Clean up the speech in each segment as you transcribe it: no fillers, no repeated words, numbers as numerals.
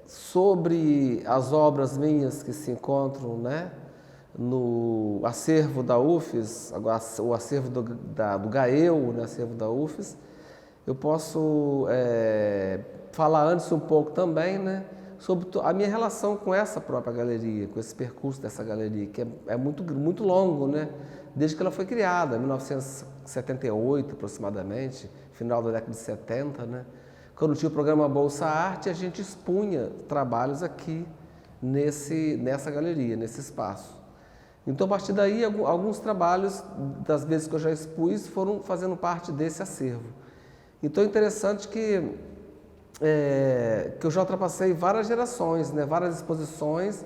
sobre as obras minhas que se encontram, né, no acervo da UFES, o acervo do GAEU, né, acervo da UFES, eu posso falar antes um pouco também, né, sobre a minha relação com essa própria galeria, com esse percurso dessa galeria, que é muito, muito longo, né, desde que ela foi criada, em 1978 aproximadamente, final da década de 70, né, quando tinha o programa Bolsa Arte, a gente expunha trabalhos aqui nessa galeria, nesse espaço. Então, a partir daí, alguns trabalhos, das vezes que eu já expus, foram fazendo parte desse acervo. Então, é interessante que eu já ultrapassei várias gerações, né? Várias exposições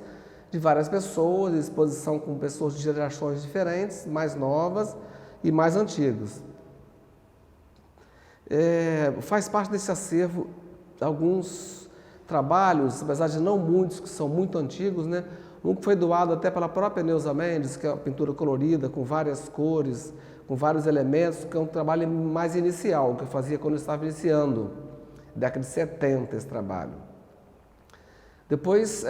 de várias pessoas, exposição com pessoas de gerações diferentes, mais novas e mais antigas. Faz parte desse acervo alguns trabalhos, apesar de não muitos, que são muito antigos, né? Um que foi doado até pela própria Neuza Mendes, que é uma pintura colorida, com várias cores, com vários elementos, que é um trabalho mais inicial, que eu fazia quando eu estava iniciando, década de 70 esse trabalho. Depois,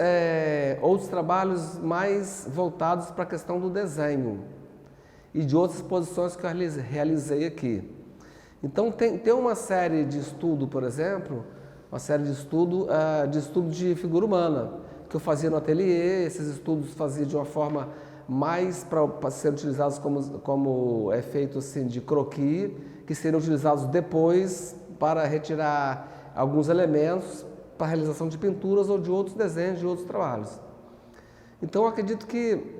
outros trabalhos mais voltados para a questão do desenho e de outras exposições que eu realizei aqui. Então, tem uma série de estudo, por exemplo, uma série de estudo de figura humana, que eu fazia no ateliê. Esses estudos fazia de uma forma mais para serem utilizados como efeito assim, de croquis, que seriam utilizados depois para retirar alguns elementos para a realização de pinturas ou de outros desenhos, de outros trabalhos. Então, eu acredito que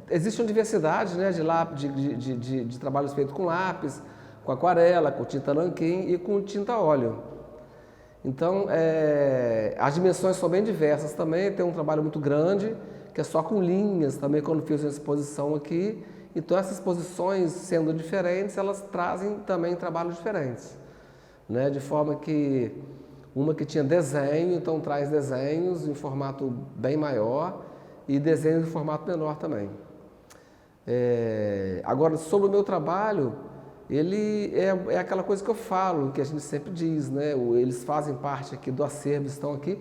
existe uma diversidade, né, de trabalhos feitos com lápis, com aquarela, com tinta nanquim e com tinta óleo. Então, as dimensões são bem diversas também. Tem um trabalho muito grande, que é só com linhas também, quando fiz uma exposição aqui. Então, essas exposições, sendo diferentes, elas trazem também trabalhos diferentes, né? De forma que uma que tinha desenho, então traz desenhos em formato bem maior e desenhos em formato menor também. Agora, sobre o meu trabalho, ele é aquela coisa que eu falo, que a gente sempre diz, né? Eles fazem parte aqui do acervo, estão aqui.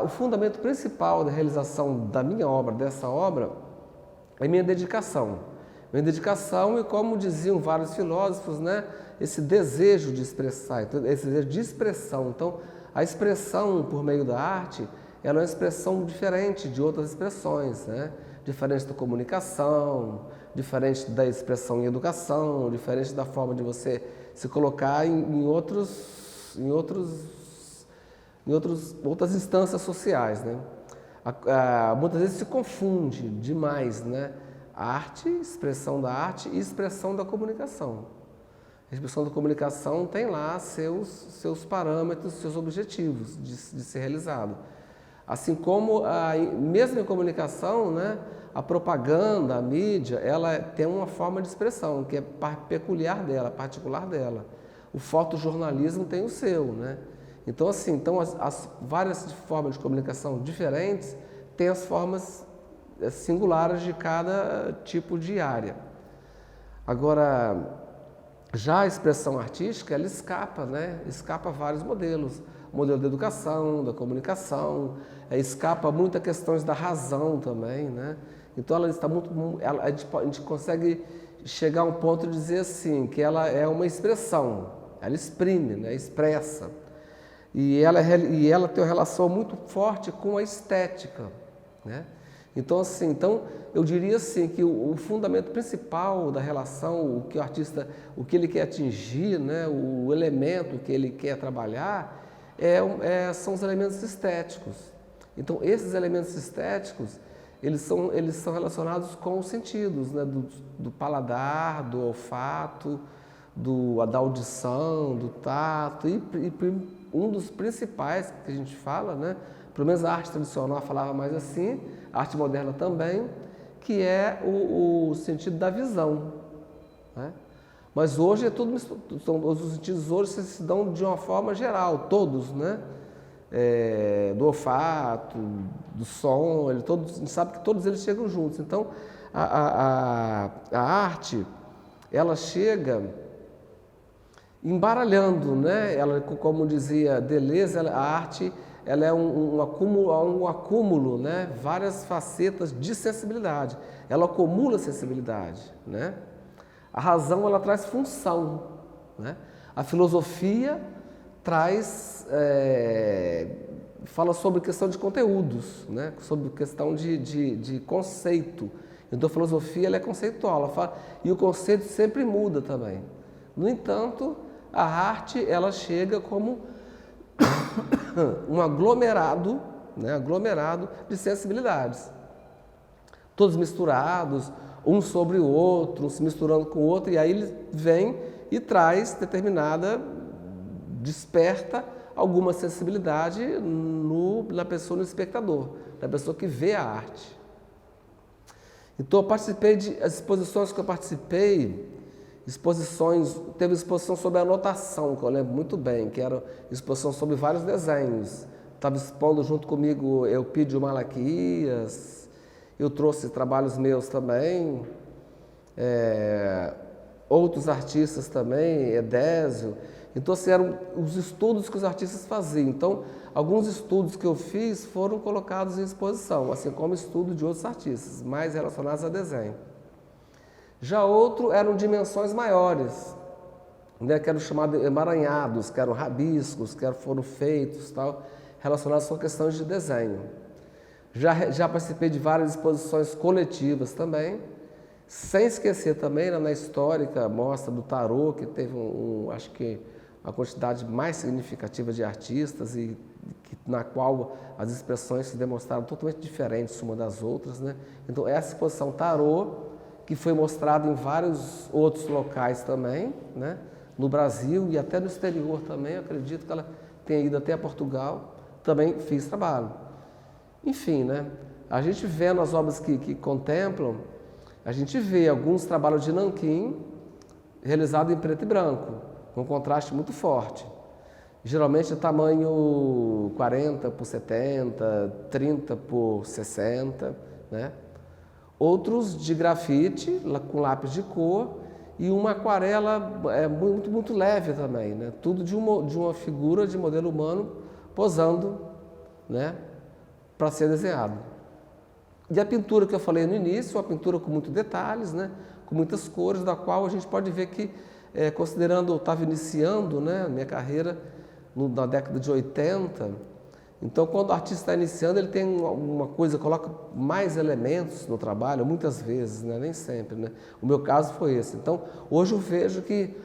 O fundamento principal da realização da minha obra, dessa obra, é minha dedicação. Minha dedicação e, como diziam vários filósofos, né? Esse desejo de expressar, esse desejo de expressão. Então, a expressão por meio da arte, ela é uma expressão diferente de outras expressões, né? Diferente da comunicação, diferente da expressão em educação, diferente da forma de você se colocar em outras instâncias sociais, né? Muitas vezes se confunde demais, né? A arte, expressão da arte e expressão da comunicação. A expressão da comunicação tem lá seus parâmetros, seus objetivos de ser realizado. Assim como, mesmo em comunicação, né, a propaganda, a mídia, ela tem uma forma de expressão que é peculiar dela, particular dela. O fotojornalismo tem o seu, né? Então, assim, as várias formas de comunicação diferentes têm as formas singulares de cada tipo de área. Agora, já a expressão artística, ela escapa, né? Escapa a vários modelos. O modelo da educação, da comunicação, escapa muito a questões da razão também, né? Então, ela está muito... a gente consegue chegar a um ponto de dizer assim, que ela é uma expressão, ela exprime, né? Expressa. E ela tem uma relação muito forte com a estética, né? Então, assim, eu diria assim que o fundamento principal da relação, o que o artista, o que ele quer atingir, né, o elemento que ele quer trabalhar, são os elementos estéticos. Então, esses elementos estéticos, eles são relacionados com os sentidos, né, do paladar, do olfato, da audição, do tato, e um dos principais que a gente fala, né, pelo menos a arte tradicional falava mais assim, a arte moderna também, que é o sentido da visão, né? Mas hoje os sentidos hoje se dão de uma forma geral, todos, né? Do olfato, do som, a gente sabe que todos eles chegam juntos. Então, a arte, ela chega embaralhando, né? Ela, como dizia Deleuze, a arte ela é um acúmulo, né? Várias facetas de sensibilidade. Ela acumula sensibilidade, né? A razão ela traz função, né? A filosofia traz fala sobre questão de conteúdos, né? Sobre questão de conceito. Então a filosofia ela é conceitual, ela fala, e o conceito sempre muda também. No entanto, a arte ela chega como um aglomerado, né? Aglomerado de sensibilidades, todos misturados, um sobre o outro, um se misturando com o outro, e aí ele vem e traz determinada, desperta alguma sensibilidade na pessoa, no espectador, na pessoa que vê a arte. Então eu participei as exposições que eu participei, teve exposição sobre anotação, que eu lembro muito bem, que era exposição sobre vários desenhos. Estava expondo junto comigo Eupídio Malaquias, eu trouxe trabalhos meus também, outros artistas também, Edésio. Então, assim, eram os estudos que os artistas faziam. Então, alguns estudos que eu fiz foram colocados em exposição, assim como estudo de outros artistas, mais relacionados a desenho. Já outro eram dimensões maiores, né, que eram chamados emaranhados, que eram rabiscos, que foram feitos, tal, relacionados com questões de desenho. Já participei de várias exposições coletivas também, sem esquecer também, na histórica mostra do tarô, que teve acho que uma quantidade mais significativa de artistas e na qual as expressões se demonstraram totalmente diferentes uma das outras, né? Então essa exposição tarô, que foi mostrada em vários outros locais também, né? No Brasil e até no exterior também, eu acredito que ela tenha ido até Portugal, também fiz trabalho. Enfim, né? A gente vê nas obras que contemplam, a gente vê alguns trabalhos de nanquim realizados em preto e branco, com um contraste muito forte. Geralmente é tamanho 40 por 70, 30 por 60, né? Outros de grafite, com lápis de cor, e uma aquarela muito, muito leve também, né? Tudo de uma figura de modelo humano posando, né? Para ser desenhado. E a pintura que eu falei no início, uma pintura com muitos detalhes, né? Com muitas cores, da qual a gente pode ver que, considerando eu estava iniciando, né, minha carreira na década de 80, então quando o artista está iniciando, ele tem uma coisa, coloca mais elementos no trabalho, muitas vezes, né? Nem sempre, né? O meu caso foi esse. Então, hoje eu vejo que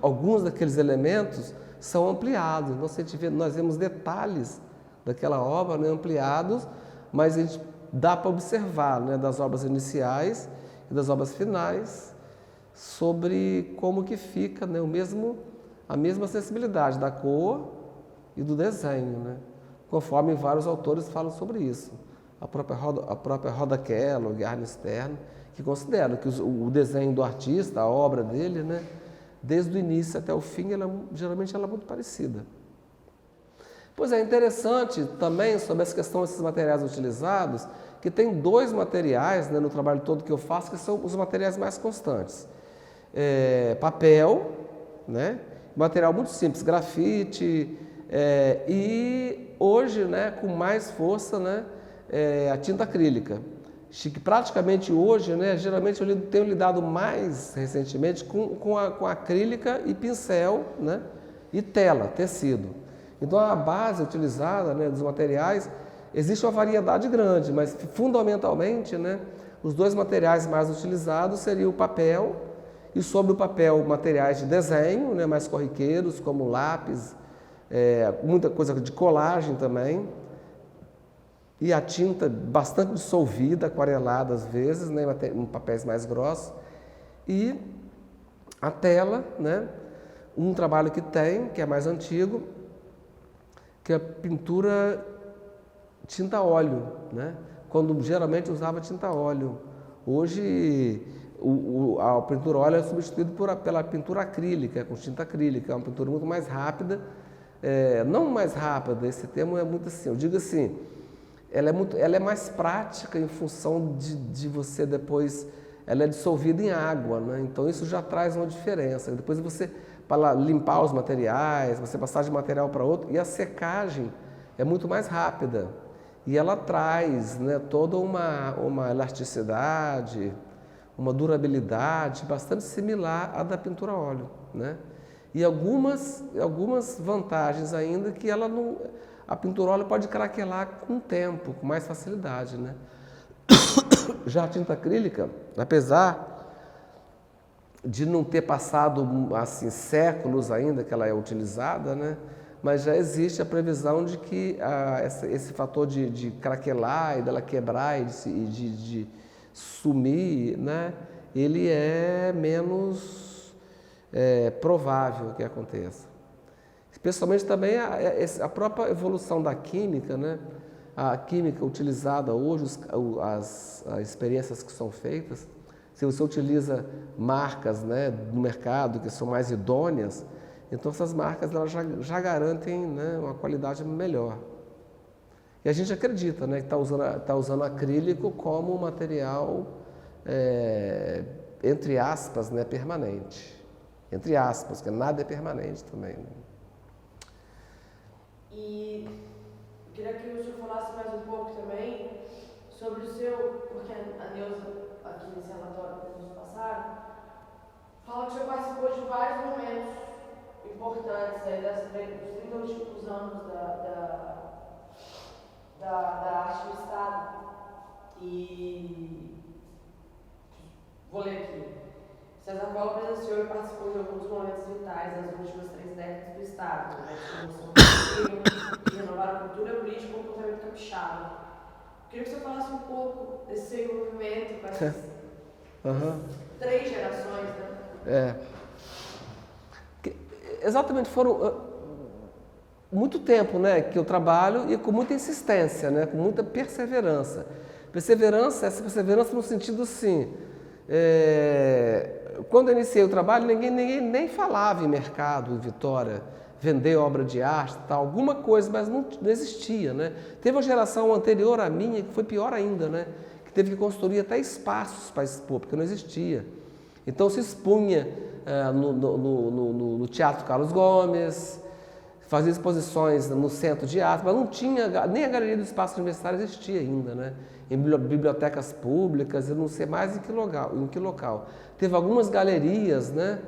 alguns daqueles elementos são ampliados. Então, nós vemos detalhes daquela obra, né, ampliados, mas a gente dá para observar, né, das obras iniciais e das obras finais sobre como que fica, né, a mesma sensibilidade da cor e do desenho, né, conforme vários autores falam sobre isso. A própria Rhoda Kellogg, Arne Stern, que consideram que o desenho do artista, a obra dele, né, desde o início até o fim, geralmente ela é muito parecida. Pois é, interessante também sobre essa questão desses materiais utilizados, que tem dois materiais, né, no trabalho todo que eu faço, que são os materiais mais constantes. Papel, né, material muito simples, grafite, e hoje, né, com mais força, né, a tinta acrílica. Que praticamente hoje, né, geralmente eu tenho lidado mais recentemente com a acrílica e pincel, né, e tela, tecido. Então, a base utilizada, né, dos materiais, existe uma variedade grande, mas fundamentalmente, né, os dois materiais mais utilizados seriam o papel e, sobre o papel, materiais de desenho, né, mais corriqueiros, como lápis, muita coisa de colagem também, e a tinta bastante dissolvida, aquarelada às vezes, né, em papéis mais grossos, e a tela, né, um trabalho que é mais antigo, que é a pintura tinta a óleo, né? Quando geralmente usava tinta a óleo. Hoje a pintura a óleo é substituída pela pintura acrílica, com tinta acrílica, é uma pintura muito mais rápida, não mais rápida, esse termo é muito assim, eu digo assim, ela é mais prática em função de você depois, ela é dissolvida em água, né? Então isso já traz uma diferença. Depois você para limpar os materiais, você passar de material para outro, e a secagem é muito mais rápida. E ela traz, né, toda uma elasticidade, uma durabilidade bastante similar à da pintura a óleo, né? E algumas vantagens ainda que ela não, a pintura a óleo pode craquelar com o tempo, com mais facilidade, né? Já a tinta acrílica, apesar de não ter passado assim séculos ainda que ela é utilizada, né? Mas já existe a previsão de que esse fator de craquelar e dela quebrar e de sumir, né? Ele é menos provável que aconteça. Especialmente também a própria evolução da química, né? A química utilizada hoje, as experiências que são feitas, se você utiliza marcas, né, no mercado que são mais idôneas, então essas marcas elas já garantem, né, uma qualidade melhor. E a gente acredita, né, que está usando acrílico como um material, entre aspas, né, permanente. Entre aspas, porque nada é permanente também. Né? E eu queria que o senhor falasse mais um pouco também sobre o seu, porque a Neuza, aqui nesse relatório que nos passaram, fala que o senhor participou de vários momentos importantes aí dos 30 últimos anos da arte do Estado. E vou ler aqui. César Cola presenciou e participou de alguns momentos vitais das últimas 3 décadas do Estado, né, que renovaram a cultura política e o comportamento capixaba. Queria que você falasse um pouco desse seu envolvimento com essas 3 gerações, né? Exatamente, foram muito tempo, né, que eu trabalho e com muita insistência, né, com muita perseverança. Essa perseverança no sentido assim, quando eu iniciei o trabalho, ninguém nem falava em mercado, em Vitória, vender obra de arte, tal, alguma coisa, mas não existia, né? Teve uma geração anterior à minha que foi pior ainda, né? Que teve que construir até espaços para expor, porque não existia. Então se expunha no Teatro Carlos Gomes, fazia exposições no Centro de Arte, mas não tinha, nem a Galeria do Espaço Universitário existia ainda, né? Em bibliotecas públicas, eu não sei mais em que local. Teve algumas galerias, né?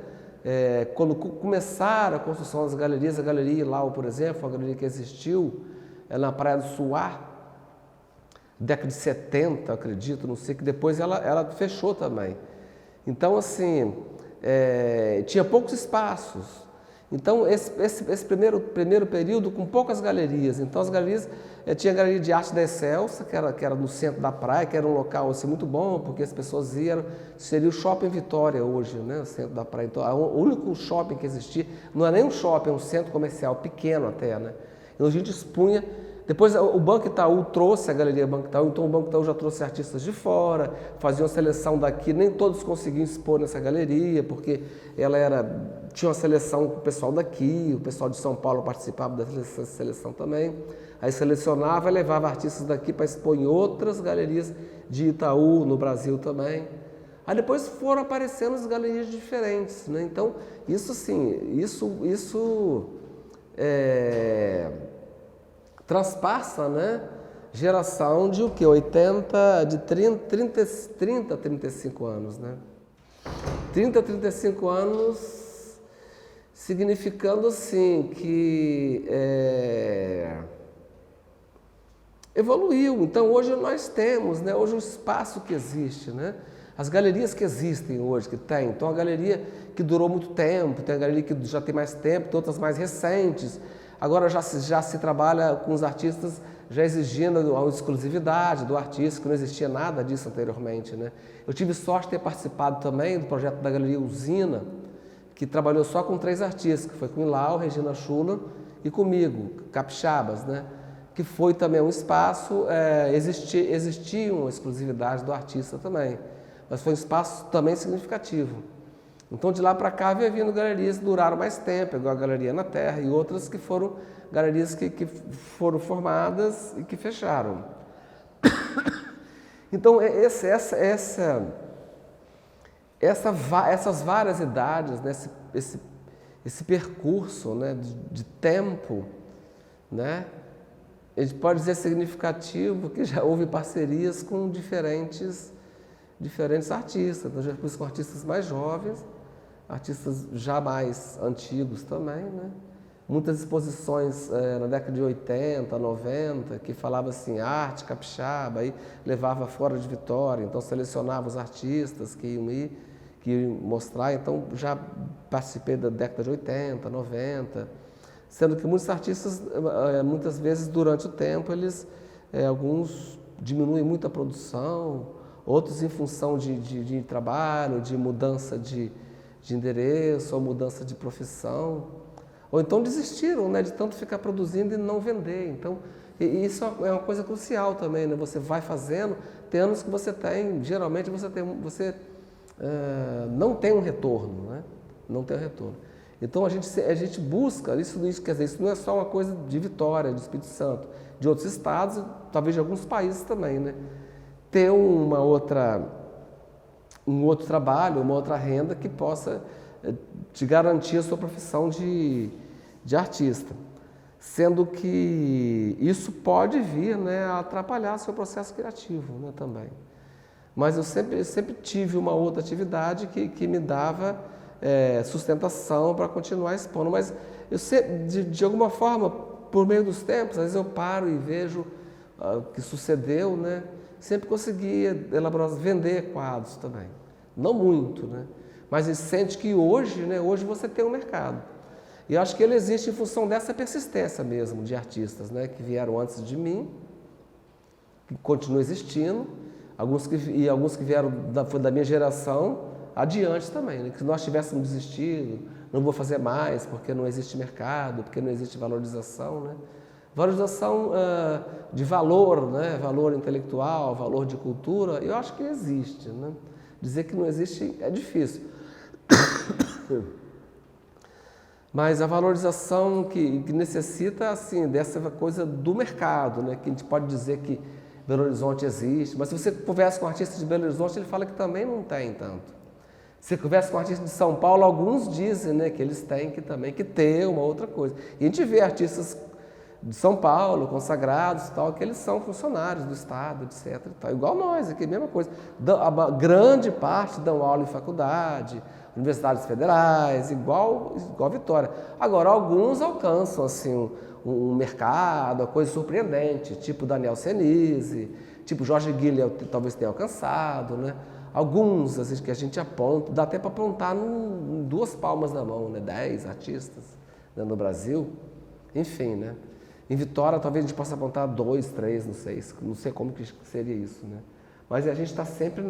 Quando começaram a construção das galerias, a Galeria Ilau, por exemplo, a galeria que existiu na Praia do Suá, década de 70, acredito, não sei, que depois ela fechou também. Então, assim, tinha poucos espaços. Então, esse primeiro período com poucas galerias. Então, as galerias, tinha a Galeria de Arte da Excelsa, que era no centro da praia, que era um local assim, muito bom, porque as pessoas iam. Seria o Shopping Vitória hoje, né, o centro da praia. Então, o único shopping que existia, não é nem um shopping, é um centro comercial, pequeno até, né. Então, a gente expunha. Depois o Banco Itaú trouxe a Galeria Banco Itaú, então o Banco Itaú já trouxe artistas de fora, fazia uma seleção daqui, nem todos conseguiam expor nessa galeria, porque tinha uma seleção com o pessoal daqui, o pessoal de São Paulo participava dessa seleção também. Aí selecionava e levava artistas daqui para expor em outras galerias de Itaú, no Brasil também. Aí depois foram aparecendo as galerias diferentes, né? Então, isso sim, isso transpassa, né, geração de o quê? 30 a 35 anos, né? 30 a 35 anos, significando assim que evoluiu. Então hoje nós temos, né, hoje o espaço que existe, né? As galerias que existem hoje, que tem. Então a galeria que durou muito tempo, tem a galeria que já tem mais tempo, tem outras mais recentes. Agora já se trabalha com os artistas já exigindo a exclusividade do artista, que não existia nada disso anteriormente, né? Eu tive sorte de ter participado também do projeto da Galeria Usina, que trabalhou só com 3 artistas, que foi com Ilau, Regina Schuller e comigo, capixabas, né? Que foi também um espaço, existia uma exclusividade do artista também, mas foi um espaço também significativo. Então, de lá para cá, veio vindo galerias que duraram mais tempo, igual a Galeria na Terra e outras que foram galerias que foram formadas e que fecharam. Então, essas várias idades, né, esse percurso, né, de tempo, né, a gente pode dizer significativo que já houve parcerias com diferentes artistas. Então, já fiz com artistas mais jovens, artistas já mais antigos também, né? Muitas exposições na década de 80, 90, que falava assim, arte capixaba, aí levava fora de Vitória, então selecionava os artistas que iam mostrar, então já participei da década de 80, 90, sendo que muitos artistas, muitas vezes durante o tempo, alguns diminuem muito a produção, outros em função de trabalho, de mudança de endereço ou mudança de profissão. Ou então desistiram, né, de tanto ficar produzindo e não vender. Então, isso é uma coisa crucial também, né? Você vai fazendo, tem anos que você tem, geralmente você não tem um retorno, né? Não tem um retorno. Então a gente busca, isso quer dizer, isso não é só uma coisa de Vitória, de Espírito Santo, de outros estados, talvez de alguns países também, né? Ter um outro trabalho, uma outra renda que possa te garantir a sua profissão de artista, sendo que isso pode vir, né, a atrapalhar seu processo criativo, né, também. Mas eu sempre tive uma outra atividade que me dava sustentação para continuar expondo, mas eu sempre, de alguma forma, por meio dos tempos, às vezes eu paro e vejo o que sucedeu, né, sempre conseguia vender quadros também, não muito, né, mas ele sente que hoje, né, hoje você tem um mercado. E eu acho que ele existe em função dessa persistência mesmo de artistas, né, que vieram antes de mim, que continuam existindo, alguns que vieram da minha geração adiante também, né, que se nós tivéssemos desistido, não vou fazer mais porque não existe mercado, porque não existe valorização, né? Valorização de valor, né, valor intelectual, valor de cultura, eu acho que existe, né? Dizer que não existe é difícil. Mas a valorização que necessita, assim, dessa coisa do mercado, né? Que a gente pode dizer que Belo Horizonte existe, mas se você conversa com um artista de Belo Horizonte, ele fala que também não tem tanto. Se você conversa com um artista de São Paulo, alguns dizem, né, que eles têm que ter uma outra coisa. E a gente vê artistas de São Paulo, consagrados e tal, que eles são funcionários do Estado, etc. E tal. Igual nós, aqui, a mesma coisa. A grande parte dão aula em faculdade, universidades federais, igual a Vitória. Agora, alguns alcançam assim, um mercado, uma coisa surpreendente, tipo Daniel Senise, tipo Jorge Guilherme talvez tenha alcançado, né? Alguns assim, que a gente aponta, dá até para apontar em 2 palmas da mão, né? 10 artistas, né, no Brasil, enfim, né? Em Vitória talvez a gente possa apontar 2, 3, não sei como que seria isso, né? Mas a gente está sempre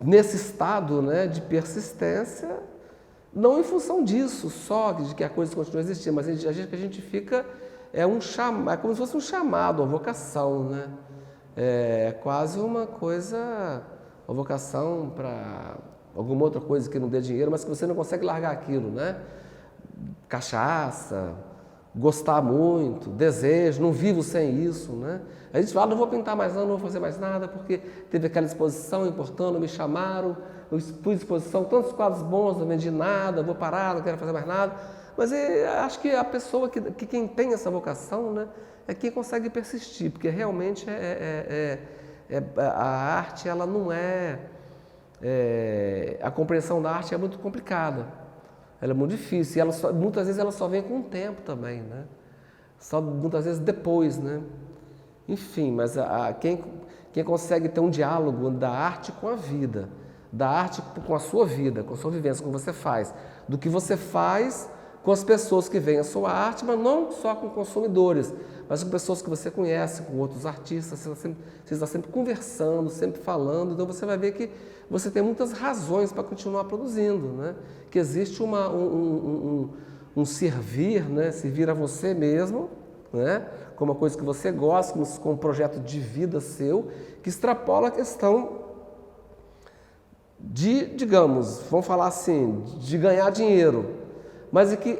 nesse estado, né, de persistência, não em função disso só, de que a coisa continua existindo, mas a gente fica, é como se fosse um chamado, uma vocação, né? É quase uma coisa, uma vocação para alguma outra coisa que não dê dinheiro, mas que você não consegue largar aquilo, né? Cachaça, gostar muito, desejo, não vivo sem isso, né? A gente fala, não vou pintar mais não vou fazer mais nada, porque teve aquela exposição importante, me chamaram, eu pus exposição, tantos quadros bons, não vendi nada, vou parar, não quero fazer mais nada. Mas acho que a pessoa, quem tem essa vocação, né, é quem consegue persistir, porque realmente a arte, ela não a compreensão da arte é muito complicada, ela é muito difícil, e muitas vezes ela só vem com o tempo também, né? Só muitas vezes depois, né? Enfim, mas quem consegue ter um diálogo da arte com a vida, da arte com a sua vida, com a sua vivência, com o que você faz, do que você faz com as pessoas que veem a sua arte, mas não só com consumidores, mas com pessoas que você conhece, com outros artistas, você está sempre conversando, sempre falando, então você vai ver que você tem muitas razões para continuar produzindo, né? Que existe um servir, né? Servir a você mesmo, né? Como uma coisa que você gosta, como um projeto de vida seu, que extrapola a questão de, digamos, vamos falar assim, de ganhar dinheiro. Mas é que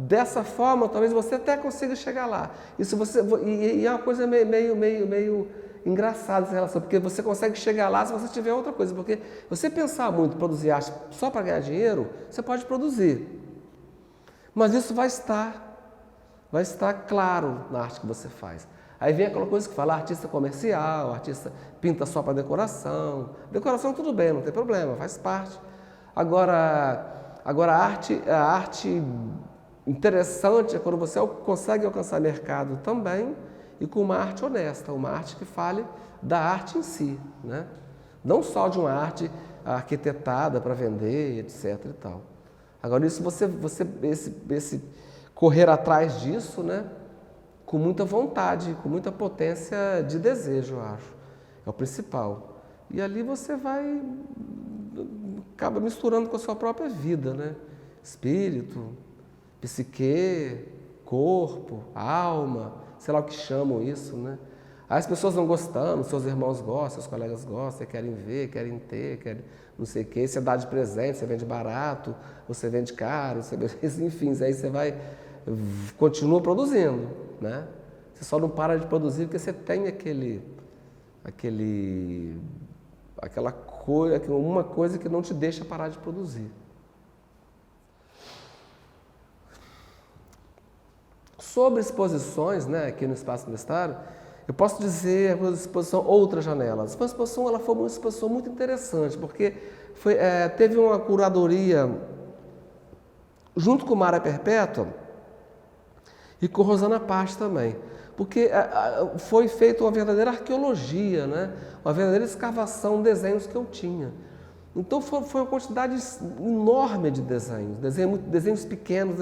dessa forma talvez você até consiga chegar lá. E é uma coisa meio engraçada essa relação, porque você consegue chegar lá se você tiver outra coisa, porque você pensar muito, produzir arte só para ganhar dinheiro, você pode produzir, mas isso vai estar claro na arte que você faz. Aí vem aquela coisa que fala artista comercial, artista pinta só para decoração. Decoração tudo bem, não tem problema, faz parte. Agora a arte interessante é quando você consegue alcançar mercado também e com uma arte honesta, uma arte que fale da arte em si, né? Não só de uma arte arquitetada para vender, etc. e tal. Agora isso esse correr atrás disso, né? Com muita vontade, com muita potência de desejo, eu acho. É o principal. E ali você acaba misturando com a sua própria vida, né? Espírito, psique, corpo, alma, sei lá o que chamam isso, né? Aí as pessoas vão gostando, seus irmãos gostam, seus colegas gostam, querem ver, querem ter, querem não sei o quê. Você dá de presente, você vende barato, você vende caro, enfim, aí você continua produzindo, né? Você só não para de produzir porque você tem aquela coisa, uma coisa que não te deixa parar de produzir. Sobre exposições, né, aqui no Espaço Universitário, eu posso dizer a exposição Outras Janelas. A exposição ela foi uma exposição muito interessante, porque teve uma curadoria junto com Mara Perpétua e com Rosana Paz também, porque foi feita uma verdadeira arqueologia, né? Uma verdadeira escavação de desenhos que eu tinha. Então foi uma quantidade enorme de desenhos pequenos,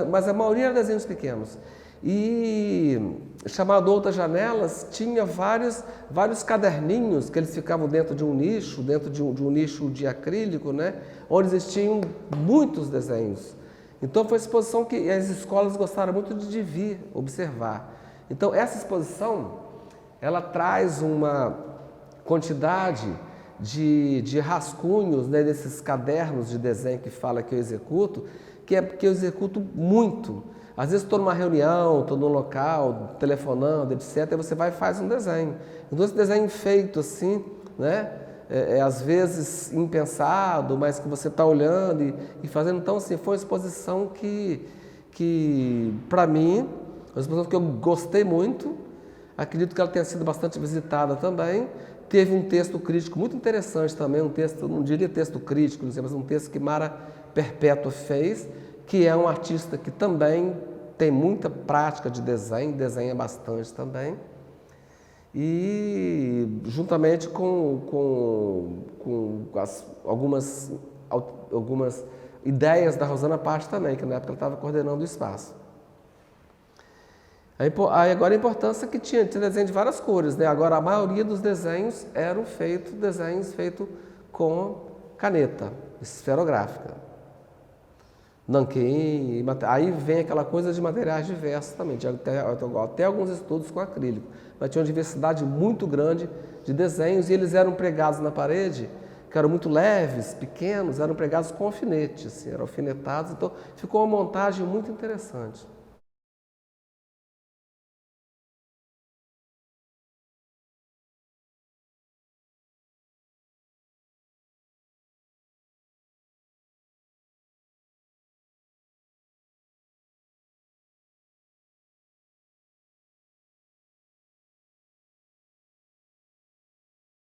mas a maioria eram desenhos pequenos. E chamado Outras Janelas, tinha vários caderninhos que eles ficavam dentro de um nicho, de um nicho de acrílico, né? Onde existiam muitos desenhos. Então foi uma exposição que as escolas gostaram muito de vir observar. Então essa exposição, ela traz uma quantidade de rascunhos, né, desses cadernos de desenho que fala que eu executo, que eu executo muito. Às vezes estou numa reunião, estou num local, telefonando, etc. E você vai e faz um desenho. Então esse desenho feito assim, né? Às vezes impensado, mas que você está olhando e fazendo. Então, assim, foi uma exposição que para mim, uma exposição que eu gostei muito, acredito que ela tenha sido bastante visitada também. Teve um texto crítico muito interessante também, um texto, não diria texto crítico, não sei, mas um texto que Mara Perpétua fez, que é um artista que também tem muita prática de desenho, desenha bastante também. E juntamente com algumas ideias da Rosana Paz também, que na época ela estava coordenando o espaço. Aí agora a importância que tinha desenho de várias cores, né? Agora a maioria dos desenhos eram feitos com caneta esferográfica. Nanquim, aí vem aquela coisa de materiais diversos também, tinha até alguns estudos com acrílico, mas tinha uma diversidade muito grande de desenhos e eles eram pregados na parede, que eram muito leves, pequenos, eram pregados com alfinete, assim, eram alfinetados, então ficou uma montagem muito interessante.